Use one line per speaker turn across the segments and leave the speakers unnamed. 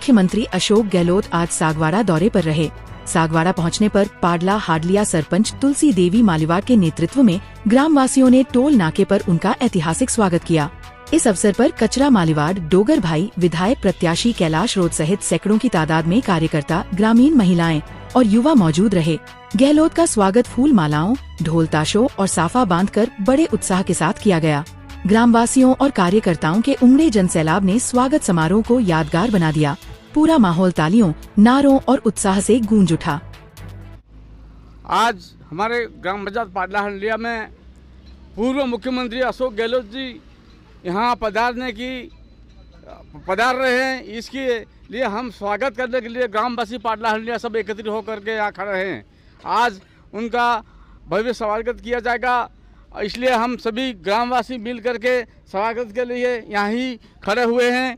मुख्यमंत्री अशोक गहलोत आज सागवाड़ा दौरे पर रहे। सागवाड़ा पहुंचने पर पाडला हाडलिया सरपंच तुलसी देवी मालीवाड़ के नेतृत्व में ग्रामवासियों ने टोल नाके पर उनका ऐतिहासिक स्वागत किया। इस अवसर पर कचरा मालीवाड़, डोगर भाई, विधायक प्रत्याशी कैलाश रोड सहित सैकड़ों की तादाद में कार्यकर्ता, ग्रामीण महिलाएं और युवा मौजूद रहे। गहलोत का स्वागत फूल मालाओं, ढोल ताशों और साफा बांधकर बड़े उत्साह के साथ किया गया। ग्रामवासियों और कार्यकर्ताओं के उमड़े जनसैलाब ने स्वागत समारोह को यादगार बना दिया। पूरा माहौल तालियों, नारों और उत्साह से गूंज उठा।
आज हमारे ग्राम पंचायत पाडला हाडलिया में पूर्व मुख्यमंत्री अशोक गहलोत जी यहाँ पधार रहे हैं। इसके लिए हम स्वागत करने के लिए ग्रामवासी पाडला हाडलिया सब एकत्रित होकर के यहाँ खड़े हैं। आज उनका भव्य स्वागत किया जाएगा, इसलिए हम सभी ग्रामवासी मिल करके स्वागत के लिए यहाँ ही खड़े हुए हैं।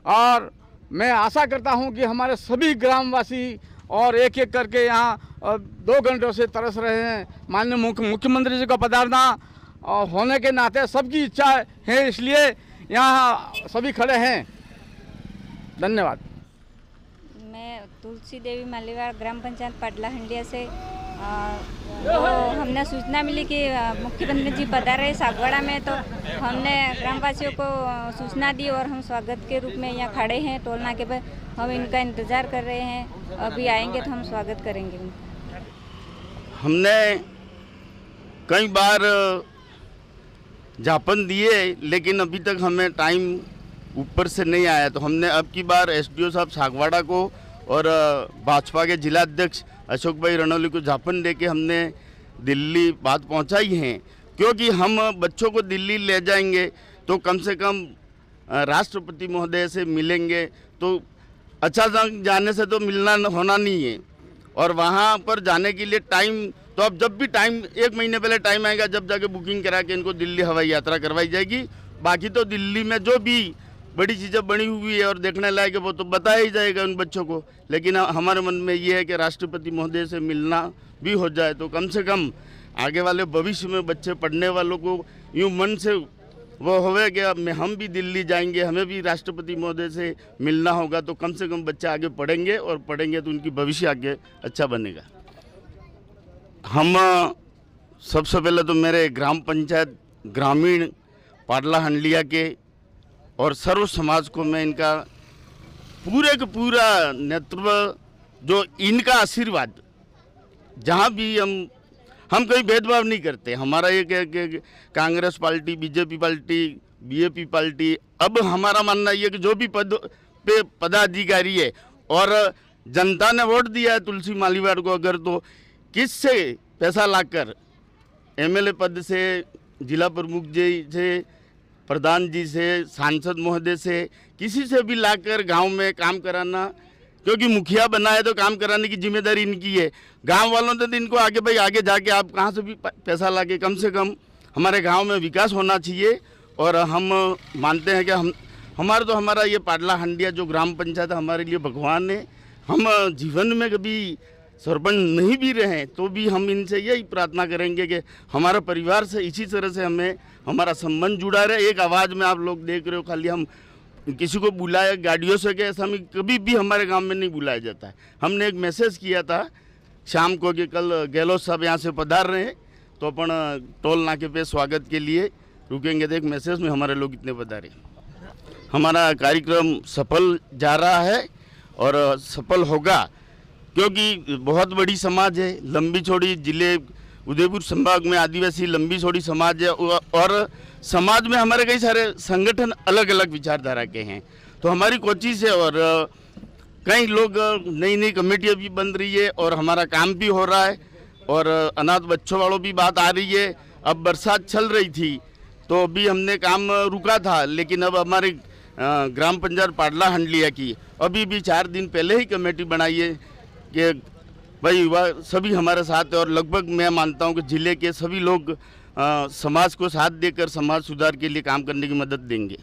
और मैं आशा करता हूँ कि हमारे सभी ग्रामवासी और एक एक करके यहाँ 2 घंटों से तरस रहे हैं। माननीय मुख्यमंत्री जी का पधारना होने के नाते सबकी इच्छा है, इसलिए यहाँ सभी खड़े हैं। धन्यवाद।
मैं तुलसी देवी मालीवाड़ ग्राम पंचायत पाडला हाडलिया से तो हमने सूचना मिली कि मुख्यमंत्री जी पधारे सागवाड़ा में, तो हमने ग्रामवासियों को सूचना दी और हम स्वागत के रूप में यहाँ खड़े हैं टोल नाके पर। हम इनका इंतज़ार कर रहे हैं, अभी आएंगे तो हम स्वागत करेंगे उनका।
हमने कई बार ज्ञापन दिए लेकिन अभी तक हमें टाइम ऊपर से नहीं आया, तो हमने अब की बार एसडीओ साहब सागवाड़ा को और भाजपा के जिला अध्यक्ष अशोक भाई रणौली को ज्ञापन देके हमने दिल्ली बात पहुंचाई है। क्योंकि हम बच्चों को दिल्ली ले जाएंगे तो कम से कम राष्ट्रपति महोदय से मिलेंगे, तो अचानक जाने से तो मिलना होना नहीं है। और वहां पर जाने के लिए टाइम, तो अब जब भी टाइम 1 महीने पहले टाइम आएगा जब जाके बुकिंग करा के इनको दिल्ली हवाई यात्रा करवाई जाएगी। बाकी तो दिल्ली में जो भी बड़ी चीज़ें बनी हुई है और देखने लायक है वो तो बताया ही जाएगा उन बच्चों को। लेकिन हमारे मन में ये है कि राष्ट्रपति महोदय से मिलना भी हो जाए, तो कम से कम आगे वाले भविष्य में बच्चे पढ़ने वालों को यूँ मन से वो होवे कि अब हम भी दिल्ली जाएंगे, हमें भी राष्ट्रपति महोदय से मिलना होगा, तो कम से कम बच्चे आगे पढ़ेंगे और पढ़ेंगे तो उनकी भविष्य आगे अच्छा बनेगा। हम सबसे पहले तो मेरे ग्राम पंचायत ग्रामीण पाडला हाडलिया के और सर्व समाज को मैं इनका पूरे का पूरा नेतृत्व, जो इनका आशीर्वाद, जहाँ भी हम कोई भेदभाव नहीं करते। हमारा ये कि Congress party, BJP party, BAP party, अब हमारा मानना ये कि जो भी पद पे पदाधिकारी है और जनता ने वोट दिया है तुलसी मालीवाड़ को, अगर तो किससे पैसा लाकर एमएलए पद से, जिला प्रमुख जी से, प्रधान जी से, सांसद महोदय से, किसी से भी लाकर गांव में काम कराना, क्योंकि मुखिया बना है तो काम कराने की जिम्मेदारी इनकी है। गांव वालों ने तो इनको आगे भाई आगे जाके आप कहां से भी पैसा लाके कम से कम हमारे गांव में विकास होना चाहिए। और हम मानते हैं कि हमारा ये पाडला हाडलिया जो ग्राम पंचायत हमारे लिए भगवान है। हम जीवन में कभी सरपंच नहीं भी रहे तो भी हम इनसे यही प्रार्थना करेंगे कि हमारा परिवार से इसी तरह से हमें हमारा संबंध जुड़ा रहे। एक आवाज़ में आप लोग देख रहे हो, खाली हम किसी को बुलाया गाड़ियों से, ऐसा हमें कभी भी हमारे गांव में नहीं बुलाया जाता है। हमने एक मैसेज किया था शाम को कि कल गहलोत साहब यहाँ से पधार रहे हैं तो अपन टोल नाके पे स्वागत के लिए रुकेंगे, तो एक मैसेज में हमारे लोग इतने पधारे। हमारा कार्यक्रम सफल जा रहा है और सफल होगा, क्योंकि बहुत बड़ी समाज है। लंबी चौड़ी जिले उदयपुर संभाग में आदिवासी लंबी चौड़ी समाज है और समाज में हमारे कई सारे संगठन अलग अलग विचारधारा के हैं। तो हमारी कोशिश है और कई लोग नई कमेटियाँ भी बन रही है और हमारा काम भी हो रहा है। और अनाथ बच्चों वालों भी बात आ रही है। अब बरसात चल रही थी तो अभी हमने काम रुका था, लेकिन अब हमारे ग्राम पंचायत पाडला हाडलिया की अभी भी 4 दिन पहले ही कमेटी बनाई है कि भाई युवा सभी हमारे साथ है। और लगभग मैं मानता हूं कि जिले के सभी लोग समाज को साथ देकर समाज सुधार के लिए काम करने की मदद देंगे।